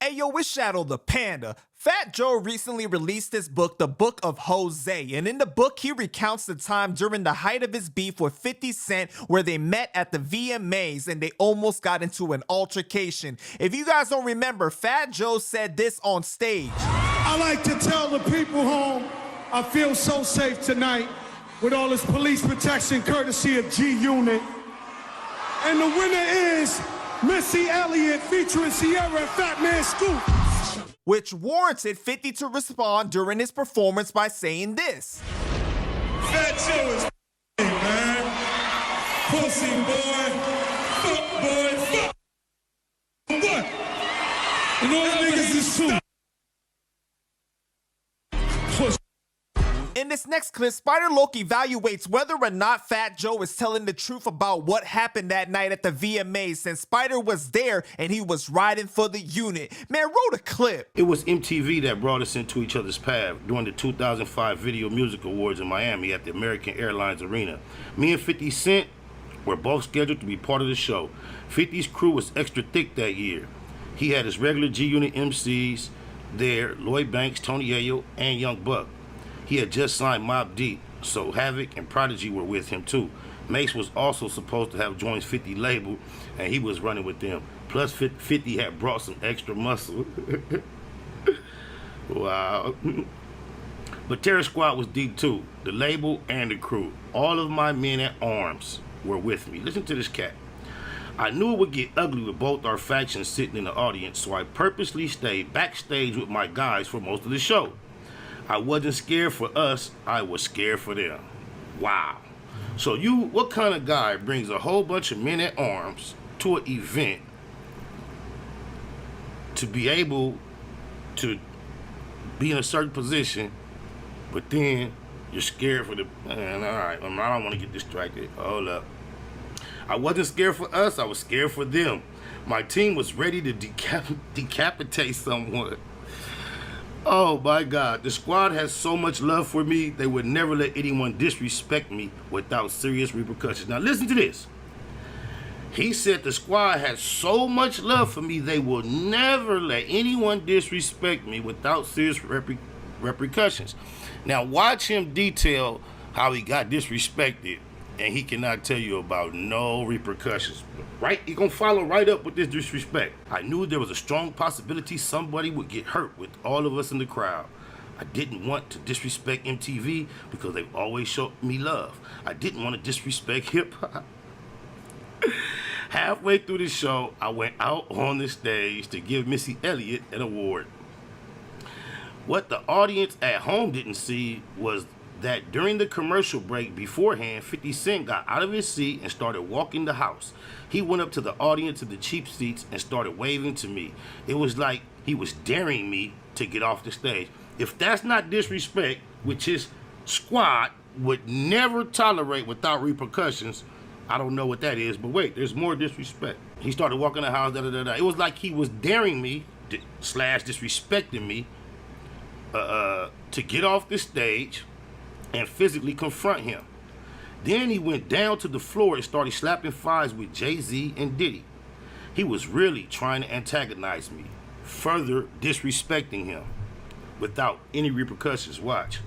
Hey yo, it's Shadow the Panda. Fat Joe recently released his book, The Book of Jose, and in the book he recounts the time during the height of his beef with 50 Cent where they met at the VMAs and they almost got into an altercation. If you guys don't remember, Fat Joe said this on stage. I like to tell the people home, I feel so safe tonight with all this police protection courtesy of G-Unit. And the winner is Missy Elliott featuring Sierra and Fat Man Scoop. Which warranted 50 to respond during his performance by saying this. Fat Joe is man. Pussy boy. Fuck boy. Fuck. What? And all the niggas is true. In this next clip, Spider Loki evaluates whether or not Fat Joe is telling the truth about what happened that night at the VMAs, since Spider was there and he was riding for the unit. Man, wrote a clip. It was MTV that brought us into each other's path during the 2005 Video Music Awards in Miami at the American Airlines Arena. Me and 50 Cent were both scheduled to be part of the show. 50's crew was extra thick that year. He had his regular G-Unit MCs there, Lloyd Banks, Tony Yayo, and Young Buck. He had just signed Mobb Deep, so Havoc and Prodigy were with him too. Mace was also supposed to have joined 50 label, and he was running with them. Plus 50 had brought some extra muscle. Wow. But Terror Squad was deep too, the label and the crew. All of my men at arms were with me. Listen to this cat. I knew it would get ugly with both our factions sitting in the audience, so I purposely stayed backstage with my guys for most of the show. I wasn't scared for us, I was scared for them. Wow. So what kind of guy brings a whole bunch of men at arms to an event to be able to be in a certain position, but then you're scared for the, man, all right, I don't want to get distracted. Hold up. I wasn't scared for us, I was scared for them. My team was ready to decapitate someone. Oh my God, the squad has so much love for me, they would never let anyone disrespect me without serious repercussions. Now listen to this. He said the squad has so much love for me, they will never let anyone disrespect me without serious repercussions. Now watch him detail how he got disrespected, and he cannot tell you about no repercussions. Right? He gonna follow right up with this disrespect. I knew there was a strong possibility somebody would get hurt with all of us in the crowd. I didn't want to disrespect MTV because they've always showed me love. I didn't want to disrespect hip hop. Halfway through the show, I went out on the stage to give Missy Elliott an award. What the audience at home didn't see was that during the commercial break beforehand, 50 Cent got out of his seat and started walking the house. He went up to the audience in the cheap seats and started waving to me. It was like he was daring me to get off the stage. If that's not disrespect, which his squad would never tolerate without repercussions, I don't know what that is, but wait, there's more disrespect. He started walking the house, It was like he was daring me, / disrespecting me, to get off the stage and physically confront him. Then he went down to the floor and started slapping fives with Jay-Z and Diddy. He was really trying to antagonize me, further disrespecting him without any repercussions. Watch.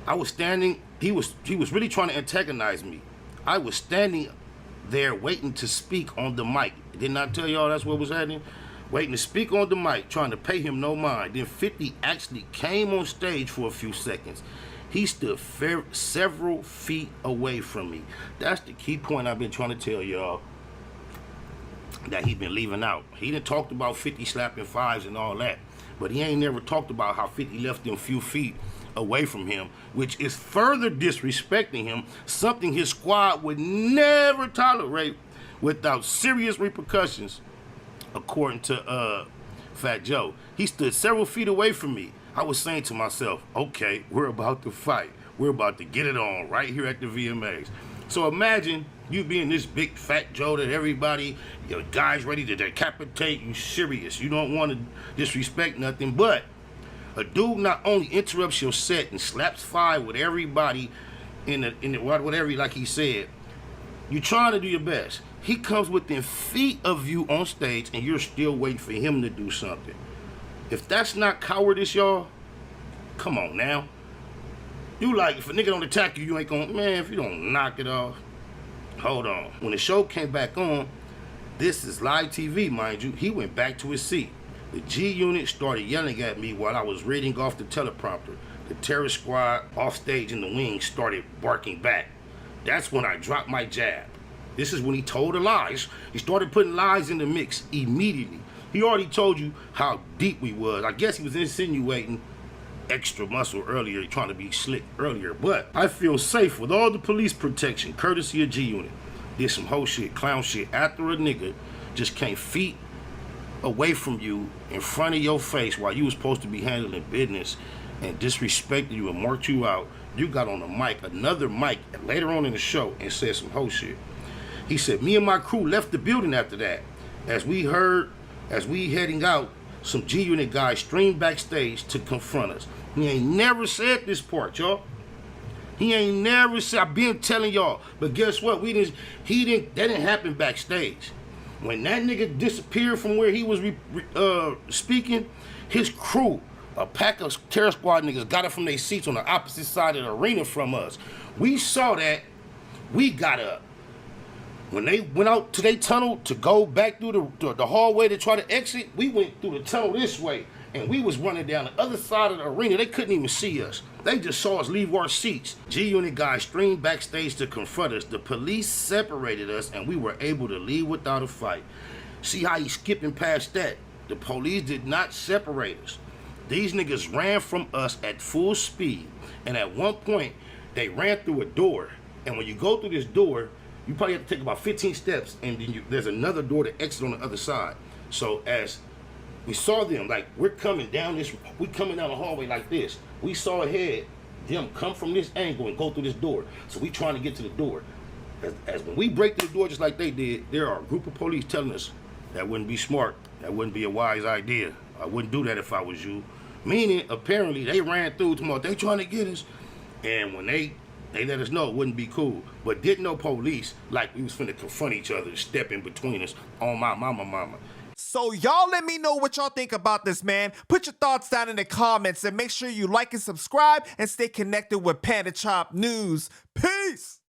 I was standing, he was really trying to antagonize me. I was standing there waiting to speak on the mic. Didn't I tell y'all that's what was happening? Waiting to speak on the mic, trying to pay him no mind. Then 50 actually came on stage for a few seconds. He stood several feet away from me. That's the key point I've been trying to tell y'all that he's been leaving out. He done talked about 50 slapping fives and all that, but he ain't never talked about how 50 left them few feet away from him, which is further disrespecting him, something his squad would never tolerate without serious repercussions. According to Fat Joe, he stood several feet away from me. I was saying to myself, okay, we're about to fight. We're about to get it on right here at the VMAs. So imagine you being this big Fat Joe that everybody, your guys ready to decapitate you, serious. You don't want to disrespect nothing, but a dude not only interrupts your set and slaps five with everybody in the whatever, like he said, you're trying to do your best. He comes within feet of you on stage and you're still waiting for him to do something. If that's not cowardice, y'all, come on now. You like, if a nigga don't attack you, you ain't gonna, man, if you don't knock it off. Hold on. When the show came back on, this is live TV, mind you, he went back to his seat. The G Unit started yelling at me while I was reading off the teleprompter. The terror squad off stage in the wings started barking back. That's when I dropped my jab. This is when he told the lies. He started putting lies in the mix immediately. He already told you how deep we was. I guess he was insinuating extra muscle earlier, trying to be slick earlier. But I feel safe with all the police protection, courtesy of G Unit. Did some whole shit, clown shit, after a nigga just came feet away from you in front of your face while you was supposed to be handling business and disrespected you and marked you out. You got on the mic, another mic, later on in the show and said some whole shit. He said, me and my crew left the building after that. As we heading out, some G Unit guys streamed backstage to confront us. He ain't never said this part, y'all. He ain't never said, I've been telling y'all, but guess what? That didn't happen backstage. When that nigga disappeared from where he was speaking, his crew, a pack of terror squad niggas, got up from their seats on the opposite side of the arena from us. We saw that, we got up. When they went out to their tunnel to go back through the hallway to try to exit, we went through the tunnel this way, and we was running down the other side of the arena. They couldn't even see us. They just saw us leave our seats. G Unit guys streamed backstage to confront us. The police separated us, and we were able to leave without a fight. See how he's skipping past that? The police did not separate us. These niggas ran from us at full speed, and at one point, they ran through a door. And when you go through this door, you probably have to take about 15 steps, and then there's another door to exit on the other side. So as we saw them, like, we coming down the hallway like this. We saw ahead them come from this angle and go through this door. So we trying to get to the door. As when we break through the door just like they did, there are a group of police telling us that wouldn't be smart. That wouldn't be a wise idea. I wouldn't do that if I was you. Meaning, apparently, they ran through tomorrow. They trying to get us. And when they let us know it wouldn't be cool. But didn't know police like we was finna confront each other, step in between us on my mama. So y'all let me know what y'all think about this, man. Put your thoughts down in the comments and make sure you like and subscribe and stay connected with Panda Chop News. Peace!